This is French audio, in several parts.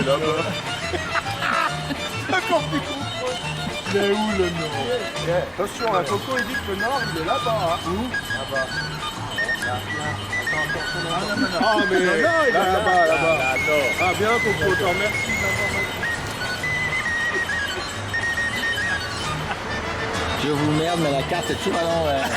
là-bas. Encore plus comprendre. Mais où le nord? Attention, un coco, il dit que le nord, il est là-bas. Hein. Où? Là-bas. Là. Ah, mais non, il est là-bas, là-bas. Ah, bien, coco, t'en remercie de l'information. Je vous merde, mais la carte est toujours à l'envers.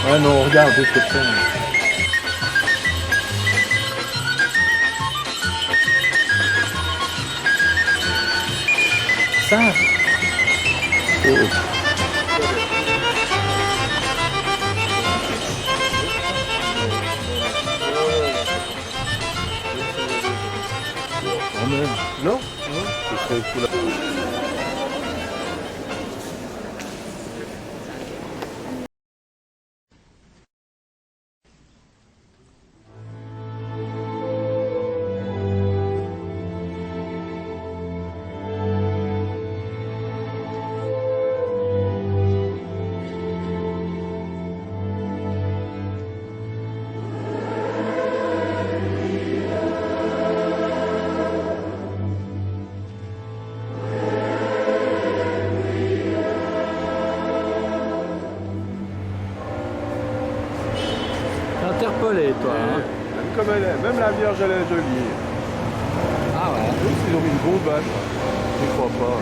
Ouais, non, regarde, c'est ce que c'est. Ça. Non? C'est cool. Interpellé, toi. Hein. Comme elle est, même la Vierge, elle est jolie. Ah ouais. Ils ont mis une bombasse. Je crois pas.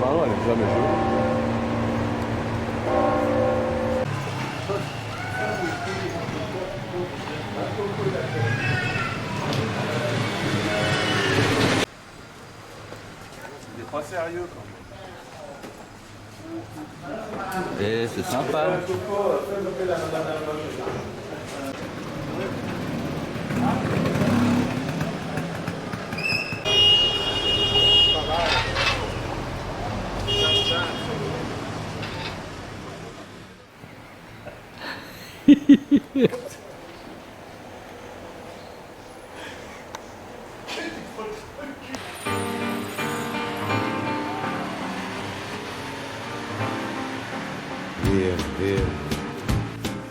Bah non, elle est jamais jolie. Il est pas sérieux quand même. Et c'est sympa.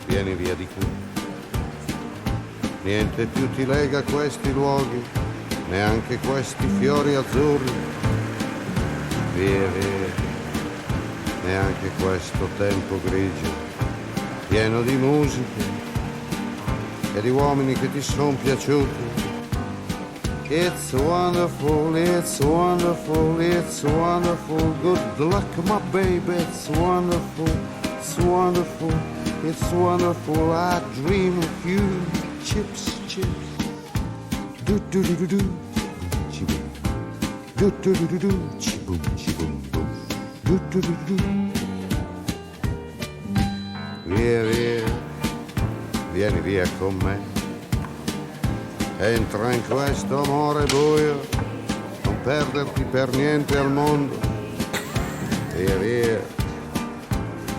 Vieni via di qui. Niente più ti lega a questi luoghi, neanche questi fiori azzurri. Via, neanche questo tempo grigio, pieno di musiche e di uomini che ti sono piaciuti. It's wonderful, it's wonderful, it's wonderful. Good luck, my baby, it's wonderful, it's wonderful, it's wonderful. I dream of you. Chips, chips. Do do do do do. Chiboom. Do do do do do. Chiboom, chiboom, boom. Do do do do do. Via, via, vieni via con me. Entra in questo amore buio, non perderti per niente al mondo. Via, via,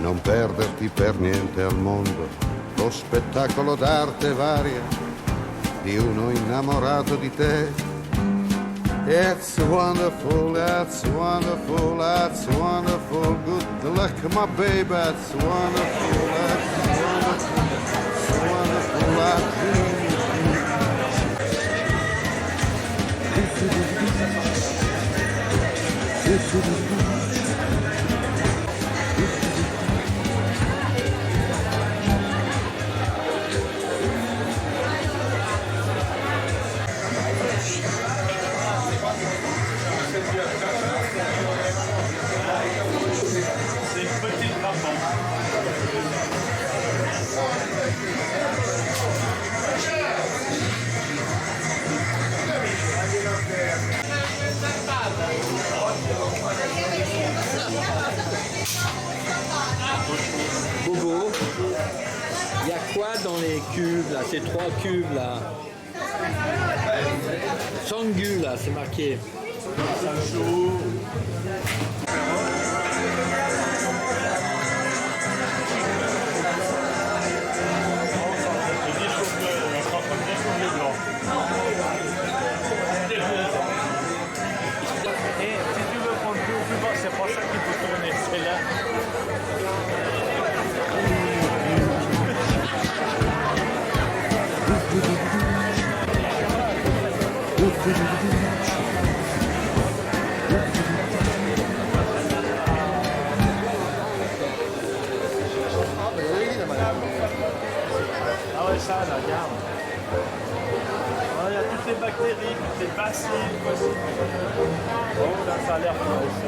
non perderti per niente al mondo. Lo spettacolo d'arte varia di uno innamorato di te. It's wonderful, that's wonderful, that's wonderful. Good luck, my baby, it's wonderful, that's wonderful, it's wonderful. I dream Bobo, il y a quoi dans les cubes là, ces 3 cubes là? Sangu là, c'est marqué. Et si tu veux prendre plus bas, c'est pas ça qui peut tourner, c'est là. Ah ouais, ça là, regarde. Ah, il y a toutes les bactéries, toutes les bacilles possibles. Oh, là, ça a l'air fort aussi.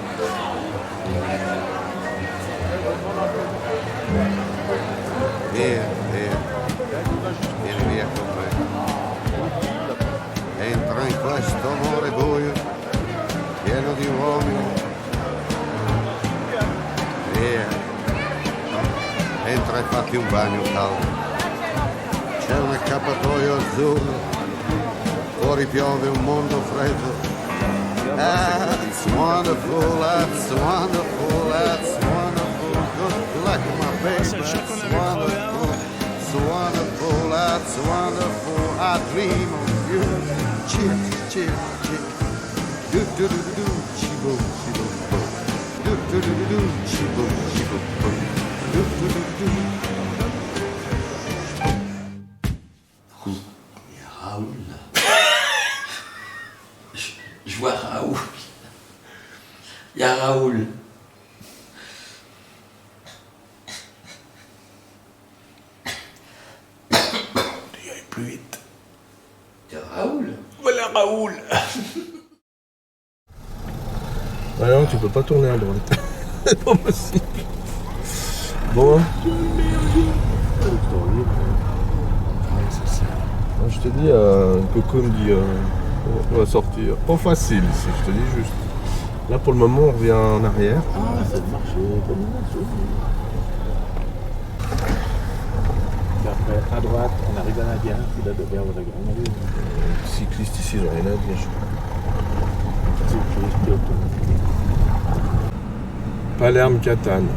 via, vieni via con me. Entra in questo amore buio, pieno di uomini. Via, entra e fatti un bagno caldo. C'è un accappatoio azzurro, fuori piove un mondo freddo. That's wonderful, that's wonderful, that's wonderful. Good luck, my baby. That's wonderful, it's wonderful, that's wonderful. I dream of you. Cheer, cheer, cheer. Do do do do do, chibo, chibo, bo. Do do do do do, chibo, chibo, bo. Do do do do do. Raoul. Je vois Raoul. Il y a Raoul. Tu y ailles plus vite. Il y a Raoul. Voilà Raoul. Ah non, tu peux pas tourner à droite. C'est pas possible. Bon, hein. Je te dis, Coco me dit, on va sortir. Pas facile ici, je te dis juste. Là pour le moment on revient en arrière. Ah, ça marche comme Et après, à droite, on arrive à Nadia, puis là, de vers la grande rue. Les cyclistes ici, ils ont rien à dire. Palerme Catane.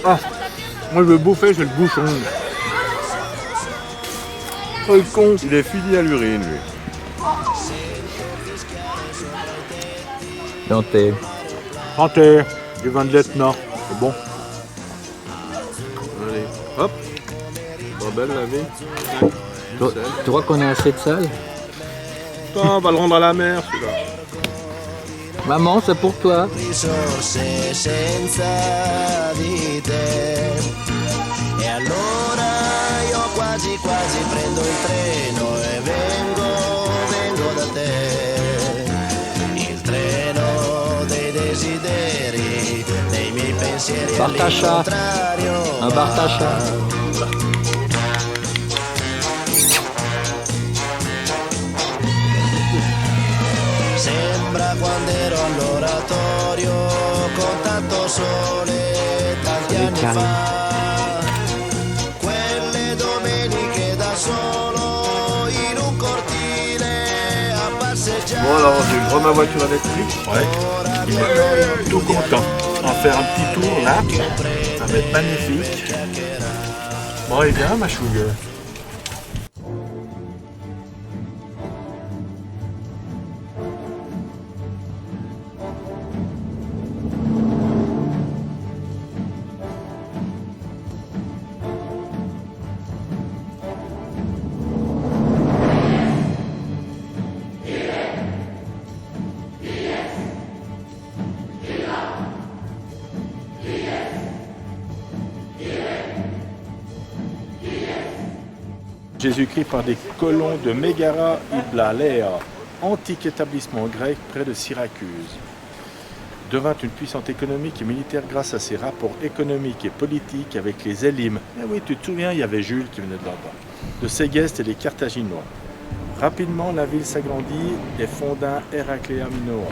Ah, moi je veux bouffer, j'ai le bouchon. Oh le con. Il est fini à l'urine, lui. Santé. Santé, du vin de l'Etna, c'est bon. Allez, hop. Pas belle la vie. Tu crois qu'on a assez de sel? Putain, on va le rendre à la mer, celui-là. Maman, c'est pour toi. Risorse senza di te. E allora io quasi quasi prendo il treno e vengo da te. Il treno dei desideri, dei miei pensieri Bartascia. all'incontrario. Un Bartascia. Sembra quando ero all'oratorio con tanto sole tanti anni fa, quelle domeniche da solo in un cortile a passeggiare. Bon, alors, j'ai vu ma voiture à Netflix. Ouais, il est tout content. On va faire un petit tour là, ça va être magnifique. Bon, et bien, ma chouille. Jésus-Christ par des colons de Mégara Ibla-Léa, antique établissement grec près de Syracuse. Devint une puissance économique et militaire grâce à ses rapports économiques et politiques avec les Élimes. Eh oui, tu te souviens, il y avait Jules qui venait de là-bas. De Ségeste et les Carthaginois. Rapidement, la ville s'agrandit et fonda Héracléa Minoa.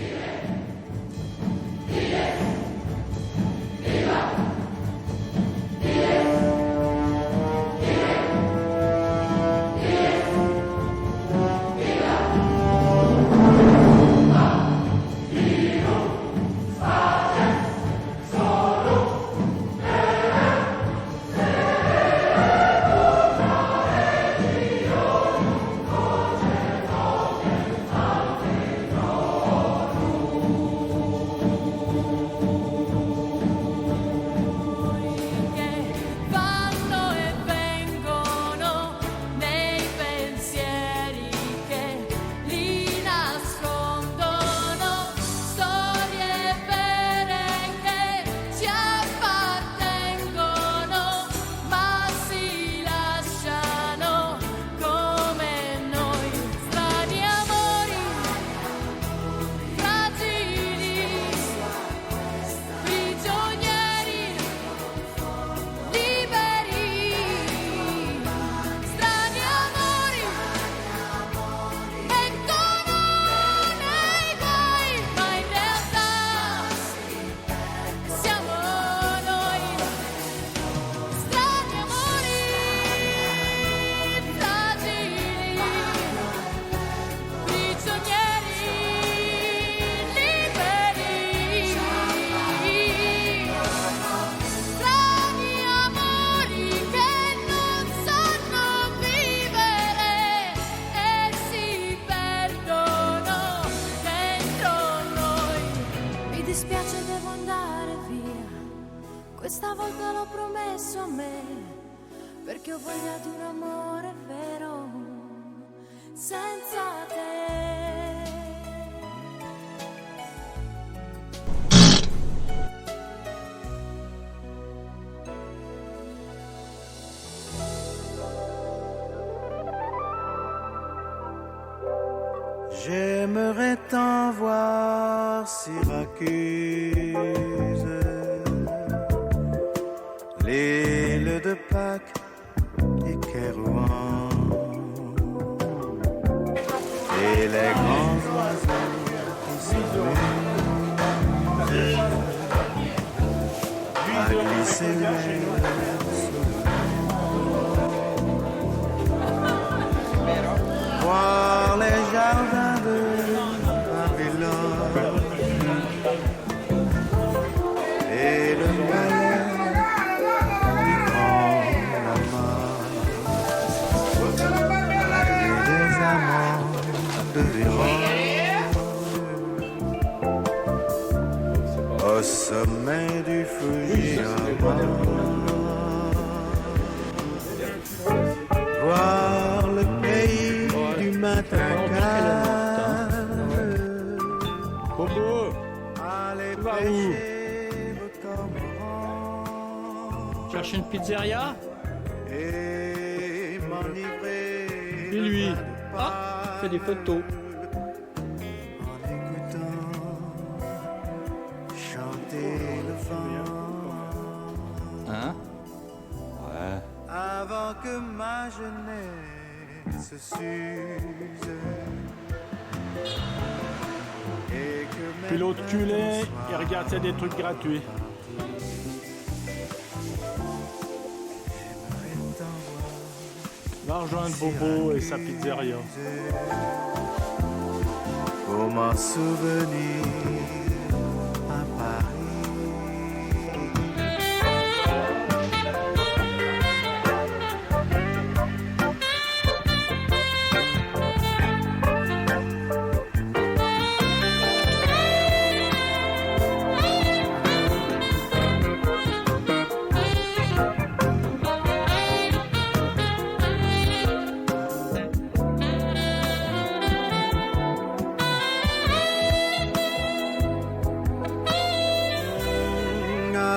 Questa volta l'ho promesso a me, perché ho voglia di un amore vero, senza te. J'aimerais t'en voir Syracuse, l'île de Pâques et Kérouan, et les grands oiseaux qui s'amusent à glisser voir les jardins de Babylone et le palais loin du Fujiyama. Voir le pays du matin calme. Bobo, Aller vas où? pêcher le cormoran. Cherche une pizzeria? Et m'enivrer. Et lui? de Ah, fait des photos. En écoutant chanter le vent. Hein? Ouais. Avant que ma jeunesse s'use. Et que mes Puis l'autre culé, mains il regarde ça des trucs gratuits. Va rejoindre Bobo et sa pizzeria. pour m'en souvenir à Paris.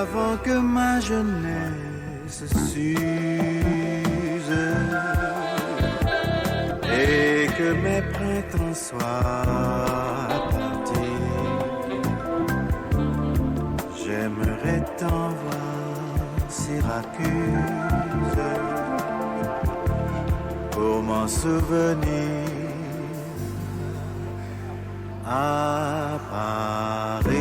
Avant que ma jeunesse s'use et que mes printemps soient partis, j'aimerais t'en voir Syracuse pour m'en souvenir à Paris.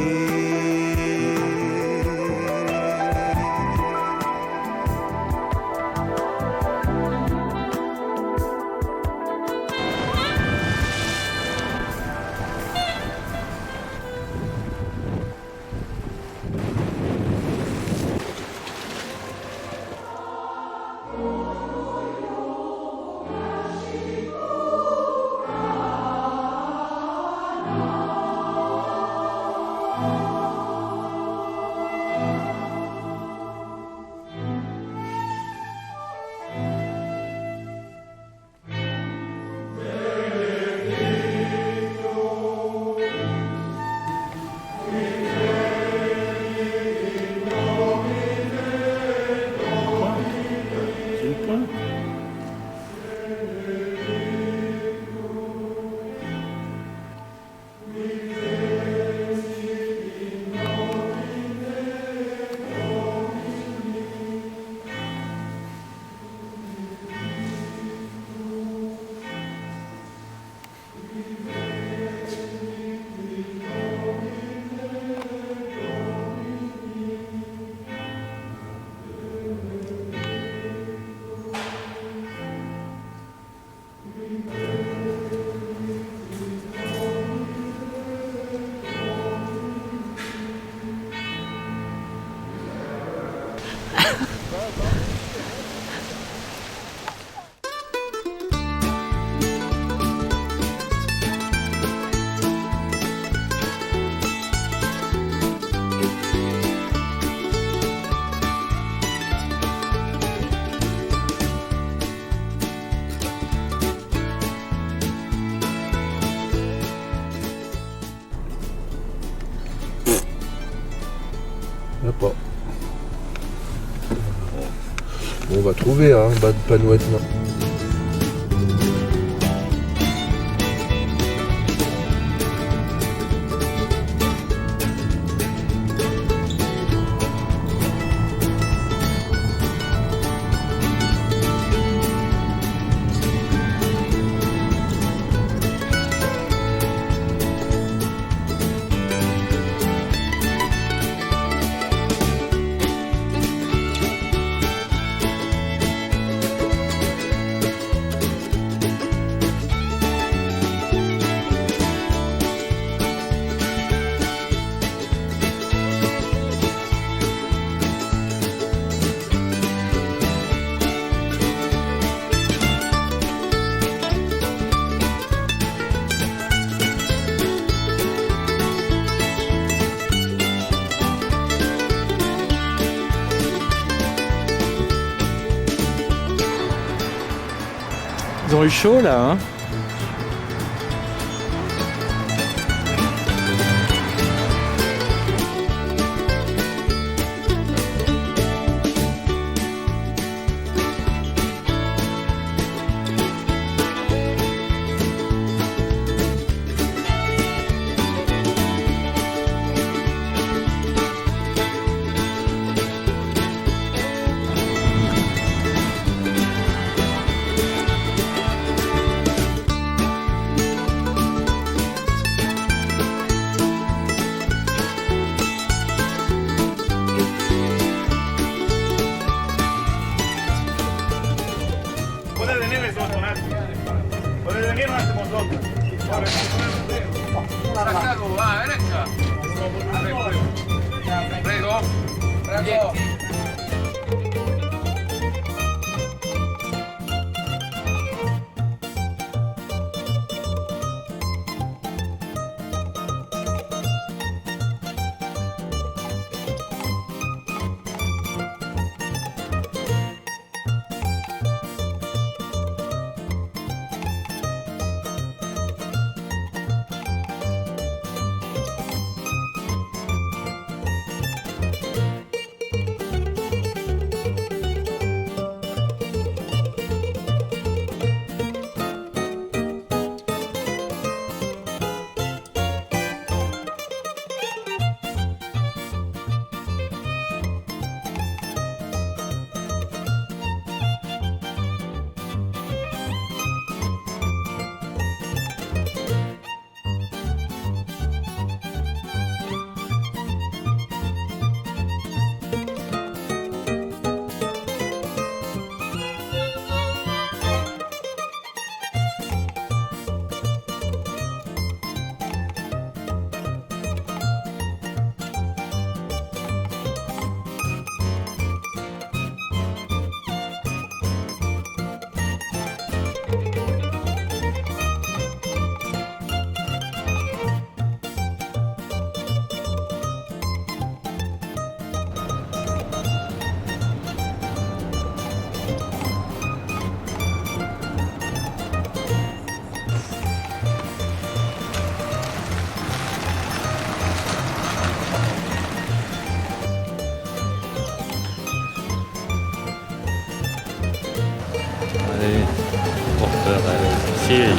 C'est le point. Pas. On va trouver un bas de panouette là. Ils ont eu chaud là, hein? Allez, porteur, allez, Cyril.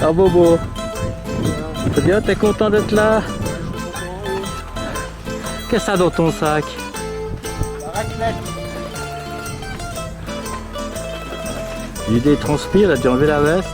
Ah Bobo, c'est bien, t'es content d'être là? Qu'est-ce que ça dans ton sac? La raclette. L'idée transpire, t'as dû enlever la veste?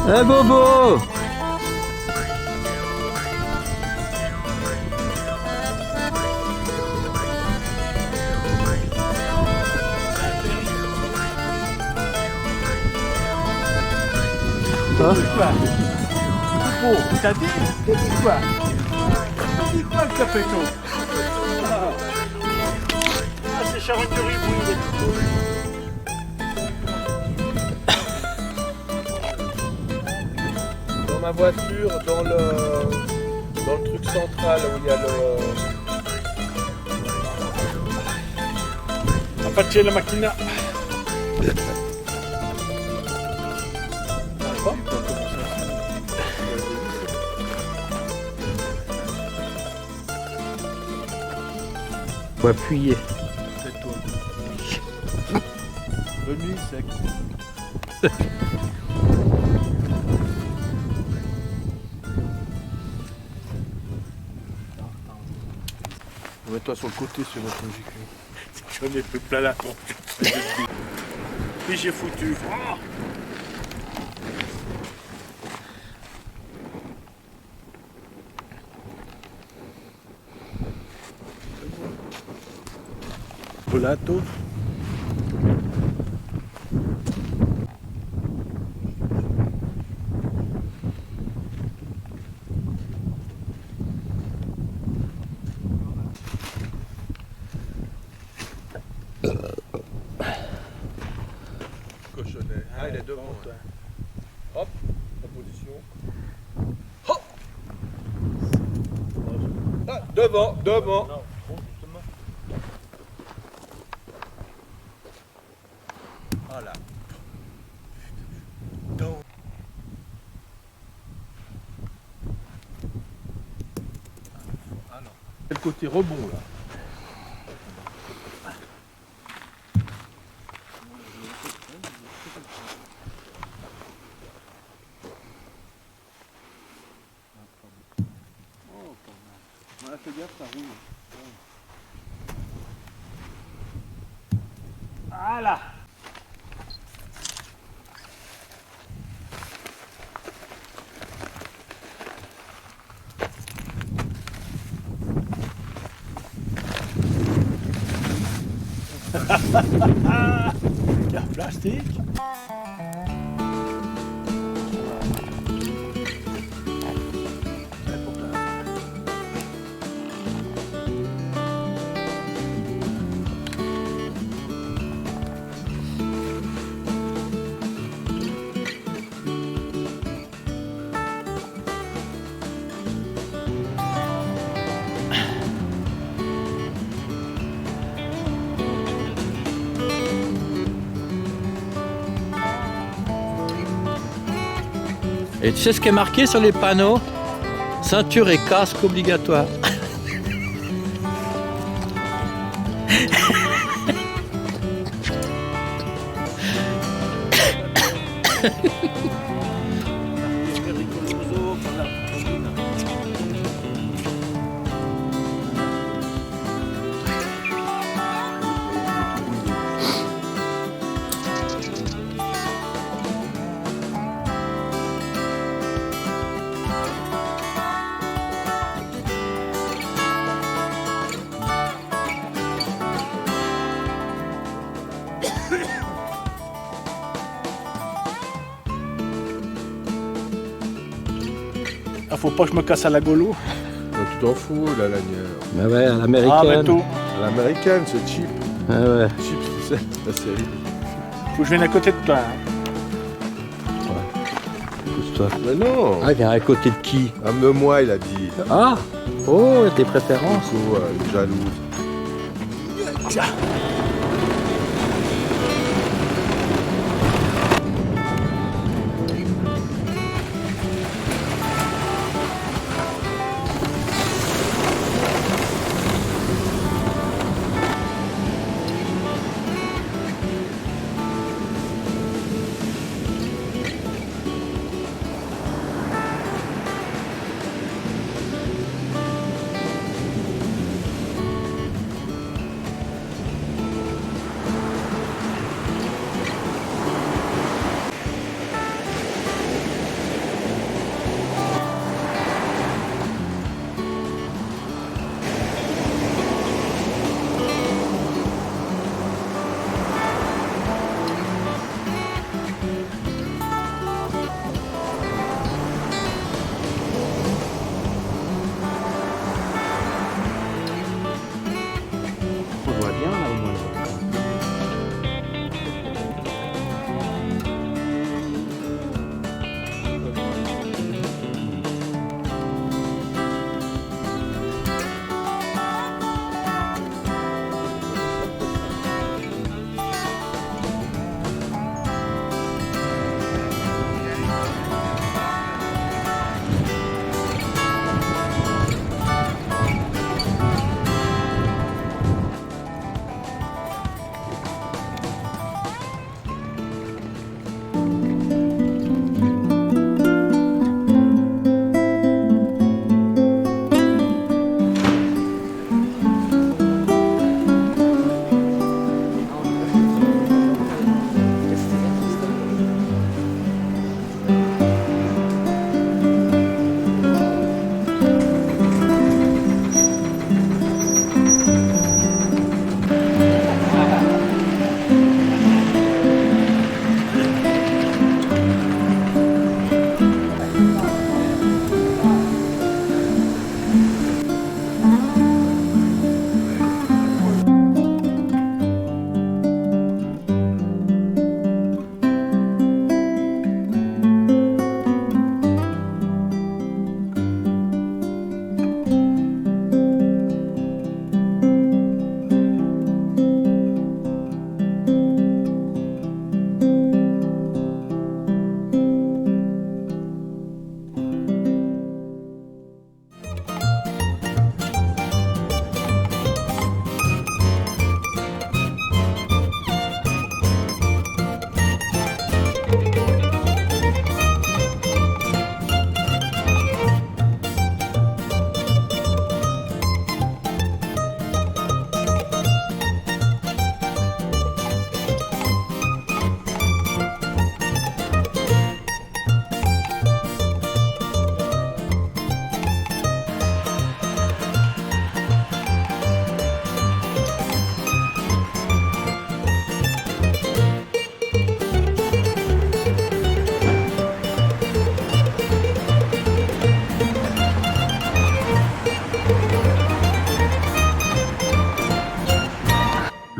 Eh Bobo! Oh, t'as dit? T'as dit quoi? T'as dit quoi, le capéto? Ah, c'est charcuterie bouillie. Dans ma voiture, dans le truc central où il y a le... Apache la macchina. Faut appuyer. C'est toi. Remis sec. Mets-toi sur le côté sur notre musique. J'en ai plus plein la tronche. Puis j'ai foutu. Oh, Volato. Cochonnet. Ah, il est devant. Hop, en position. Hop. Ah, devant, devant. Voilà. C'est le côté rebond là. Fais gaffe, ça roule. Voilà. Carte plastique. Et tu sais ce qui est marqué sur les panneaux? Ceinture et casque obligatoire. Ah, faut pas que je me casse à la golo. Tu t'en fous, la lanière. Bah ouais, à Ah, l'américaine. mais tout. À l'américaine, c'est cheap. Ah ouais. Cheap, c'est la série. Faut que je vienne à côté de toi. Hein. Pousse-toi. Mais non. Ah, viens à côté de qui? Amène-moi, il a dit. Ah. Oh, tes préférences. Du coup, il est jalouse.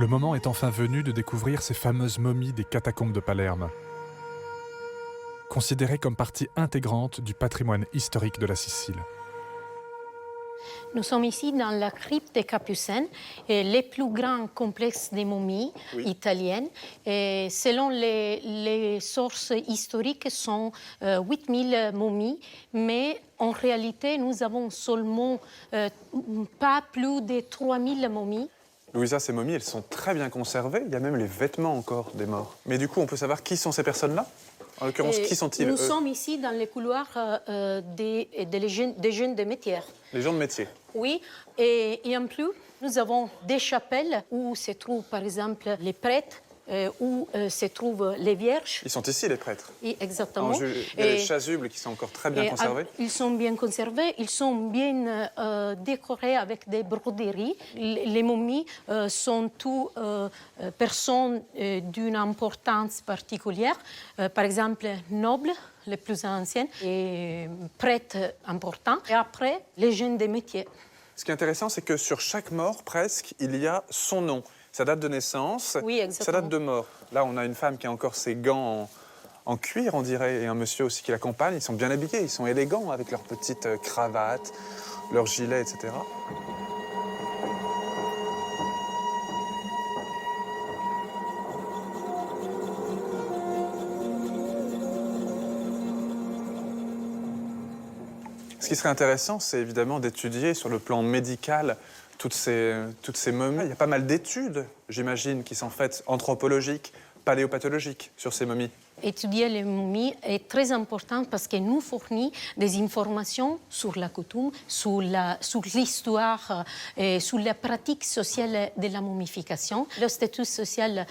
Le moment est enfin venu de découvrir ces fameuses momies des catacombes de Palerme, considérées comme partie intégrante du patrimoine historique de la Sicile. Nous sommes ici dans la crypte des Capucines, le plus grand complexe des momies italiennes. Et selon les sources historiques, ce sont 8000 momies, mais en réalité, nous avons seulement pas plus de 3000 momies. Louisa, ces momies, elles sont très bien conservées. Il y a même les vêtements encore des morts. Mais du coup, on peut savoir qui sont ces personnes-là? En l'occurrence, qui sont-ils? Nous sommes ici dans les couloirs des jeunes de métier. Les gens de métier. Oui, et en plus, nous avons des chapelles où se trouvent par exemple les prêtres, où se trouvent les vierges. Ils sont ici, les prêtres. Oui, exactement. Il y a les chasubles qui sont encore très bien conservés. Ils sont bien conservés, ils sont bien décorés avec des broderies. Les momies sont toutes personnes d'une importance particulière, par exemple nobles, les plus anciennes, et prêtres importants, et après, les jeunes des métiers. Ce qui est intéressant, c'est que sur chaque mort, presque, il y a son nom. Sa date de naissance, sa date de mort. Là, on a une femme qui a encore ses gants en cuir, on dirait, et un monsieur aussi qui l'accompagne. Ils sont bien habillés, ils sont élégants avec leurs petites cravates, leurs gilets, etc. Ce qui serait intéressant, c'est évidemment d'étudier sur le plan médical toutes ces momies. Il y a pas mal d'études, j'imagine, qui sont faites anthropologiques, paléopathologiques sur ces momies. Étudier les momies est très important parce qu'elle nous fournit des informations sur la coutume, sur l'histoire et sur la pratique sociale de la momification, le statut social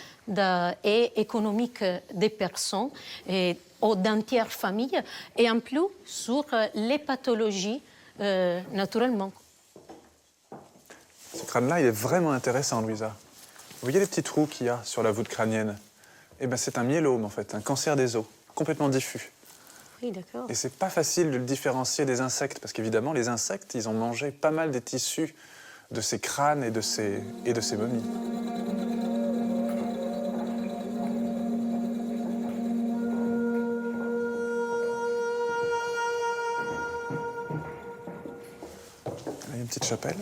et économique des personnes et d'entières familles, et en plus sur les pathologies, naturellement. Ce crâne-là, il est vraiment intéressant, Louisa. Vous voyez les petits trous qu'il y a sur la voûte crânienne? Eh bien, c'est un myélome, en fait, un cancer des os, complètement diffus. Oui, d'accord. Et c'est pas facile de le différencier des insectes, parce qu'évidemment, les insectes, ils ont mangé pas mal des tissus de ces crânes et de ces momies. Là, il y a une petite chapelle.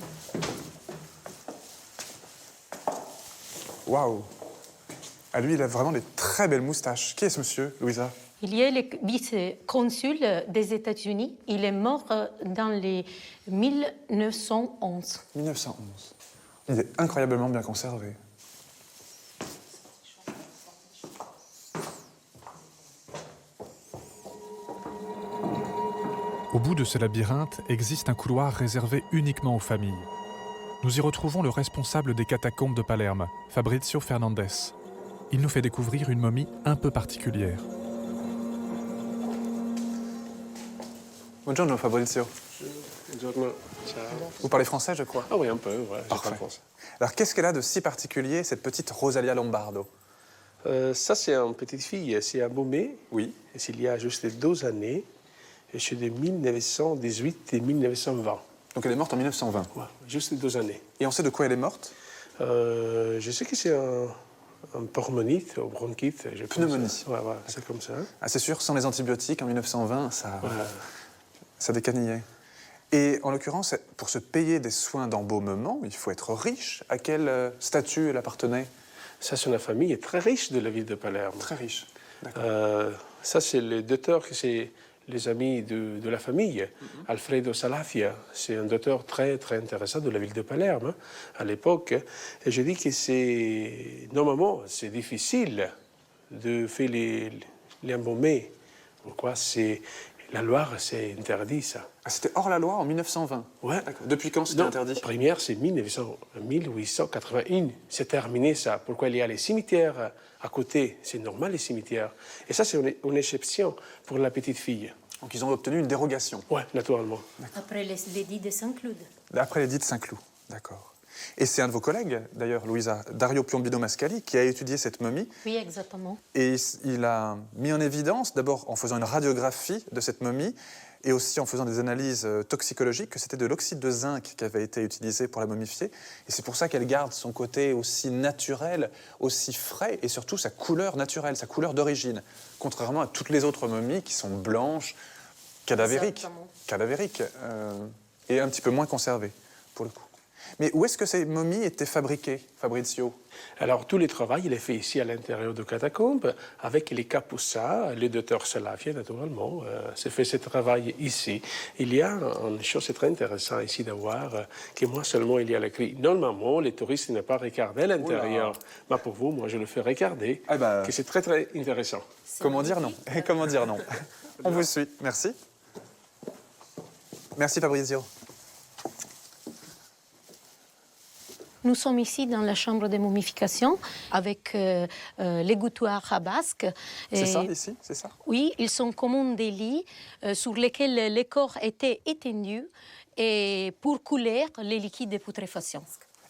Waouh! Ah, lui, il a vraiment des très belles moustaches. Qui est ce monsieur, Louisa? Il y a le vice-consul des États-Unis. Il est mort dans les 1911. 1911. Il est incroyablement bien conservé. Au bout de ce labyrinthe existe un couloir réservé uniquement aux familles. Nous y retrouvons le responsable des catacombes de Palerme, Fabrizio Fernandez. Il nous fait découvrir une momie un peu particulière. Buongiorno, Fabrizio. Buongiorno. Ciao. Vous parlez français, je crois? Ah oui, un peu, ouais, je parle français. Alors, qu'est-ce qu'elle a de si particulier, cette petite Rosalia Lombardo? Ça, c'est une petite fille, c'est un Beaumais. Oui. Et il y a juste 2 années, et c'est de 1918 et 1920. Donc elle est morte en 1920? Ouais, juste 2 années. Et on sait de quoi elle est morte? Je sais que c'est un pneumonite ou bronchite. Pneumonie. Ouais, c'est comme ça. Ah, c'est sûr, sans les antibiotiques, en 1920, ça décanillait. Et en l'occurrence, pour se payer des soins d'embaumement, il faut être riche. À quel statut elle appartenait? Ça, c'est une famille très riche de la ville de Palerme. Très riche, d'accord. Ça, c'est le docteur, c'est les amis de la famille. Alfredo Salafia, c'est un docteur très, très intéressant de la ville de Palerme, à l'époque. Et je dis que c'est... Normalement, c'est difficile de faire les embaumés. Pourquoi? La loi, c'est interdit, ça. Ah, c'était hors la loi en 1920? Ouais. Depuis quand c'était interdit? La première, c'est 1881. C'est terminé, ça. Pourquoi il y a les cimetières à côté? C'est normal, les cimetières. Et ça, c'est une exception pour la petite fille. Donc ils ont obtenu une dérogation? Oui, naturellement. Après l'édit de Saint-Cloud. Après l'édit de Saint-Cloud, d'accord. Et c'est un de vos collègues, d'ailleurs, Louisa, Dario Piombino Mascali, qui a étudié cette momie. Oui, exactement. Et il a mis en évidence, d'abord en faisant une radiographie de cette momie, et aussi en faisant des analyses toxicologiques, que c'était de l'oxyde de zinc qui avait été utilisé pour la momifier. Et c'est pour ça qu'elle garde son côté aussi naturel, aussi frais, et surtout sa couleur naturelle, sa couleur d'origine, contrairement à toutes les autres momies qui sont blanches, cadavériques, et un petit peu moins conservées, pour le coup. Mais où est-ce que ces momies étaient fabriquées, Fabrizio? Alors, tout le travail, il est fait ici à l'intérieur de catacombes, avec les Capoussa, le docteur Salafia, naturellement. C'est fait ce travail ici. Il y a une chose très intéressante ici de voir, que moi seulement, il y a écrit. Normalement, les touristes ne pas regarder l'intérieur. Mais pour vous, moi, je le fais regarder, que c'est très, très intéressant. Comment dire non? Comment dire non? On vous suit. Merci. Merci, Fabrizio. Nous sommes ici dans la chambre de momification avec les gouttoirs à basque. C'est ça, ici? C'est ça? Oui, ils sont comme des lits sur lesquels les corps étaient étendus et pour couler les liquides de putréfaction.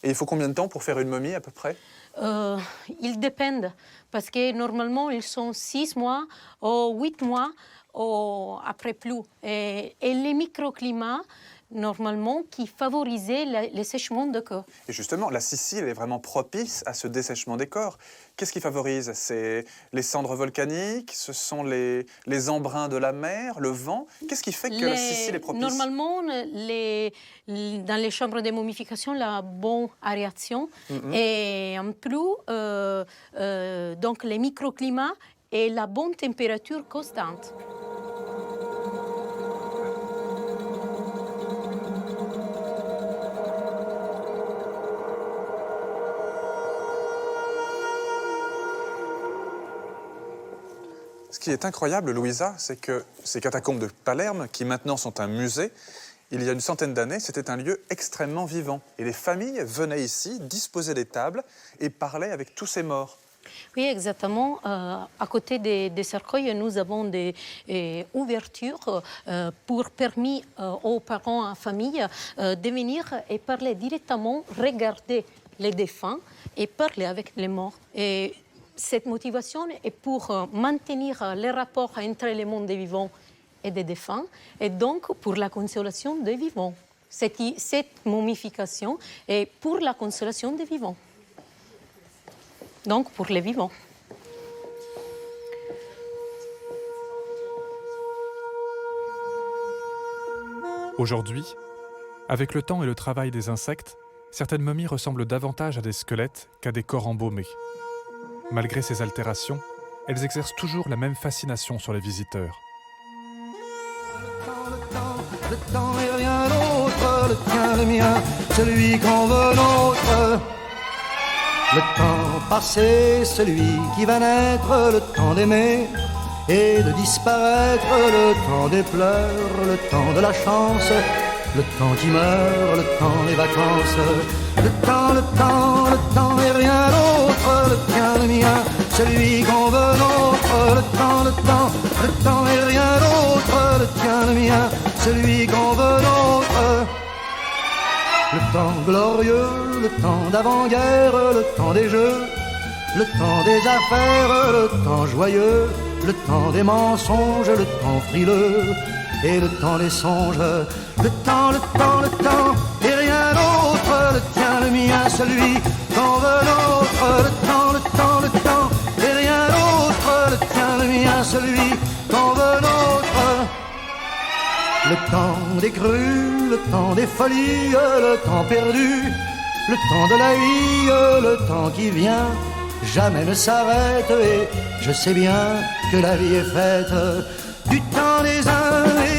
Et il faut combien de temps pour faire une momie, à peu près? Ils dépendent, parce que normalement, ils sont 6 mois ou 8 mois ou après plus. Et les microclimats, normalement, qui favorisaient le séchement de corps. Et justement, la Sicile est vraiment propice à ce dessèchement des corps. Qu'est-ce qui favorise? C'est les cendres volcaniques, ce sont les embruns de la mer, le vent. Qu'est-ce qui fait que la Sicile est propice? Normalement, dans les chambres de momification, la bonne aération. Et en plus, donc les microclimats et la bonne température constante. Ce qui est incroyable, Louisa, c'est que ces catacombes de Palerme, qui maintenant sont un musée, il y a une centaine d'années, c'était un lieu extrêmement vivant. Et les familles venaient ici, disposaient des tables et parlaient avec tous ces morts. Oui, exactement. À côté des cercueils, nous avons des ouvertures pour permettre aux parents, à famille, de venir et parler directement, regarder les défunts et parler avec les morts. Et cette motivation est pour maintenir les rapports entre le monde des vivants et des défunts, et donc pour la consolation des vivants. Cette momification est pour la consolation des vivants. Donc pour les vivants. Aujourd'hui, avec le temps et le travail des insectes, certaines momies ressemblent davantage à des squelettes qu'à des corps embaumés. Malgré ces altérations, elles exercent toujours la même fascination sur les visiteurs. Le temps et rien d'autre, le tien, le mien, celui qu'on veut nôtre. Le temps passé, celui qui va naître, le temps d'aimer et de disparaître, le temps des pleurs, le temps de la chance, le temps qui meurt, le temps des vacances. Le temps et rien d'autre, le tien, le mien, celui qu'on veut nôtre. Le temps et rien d'autre, le tien, le mien, celui qu'on veut nôtre. Le temps glorieux, le temps d'avant-guerre, le temps des jeux, le temps des affaires, le temps joyeux, le temps des mensonges, le temps frileux et le temps des songes. Le temps et rien d'autre, le tien, le mien, celui qu'on veut nôtre. Le temps et rien d'autre, le tien, le mien, celui qu'on veut nôtre. Le temps des crues, le temps des folies, le temps perdu, le temps de la vie, le temps qui vient, jamais ne s'arrête. Et je sais bien que la vie est faite du temps des uns et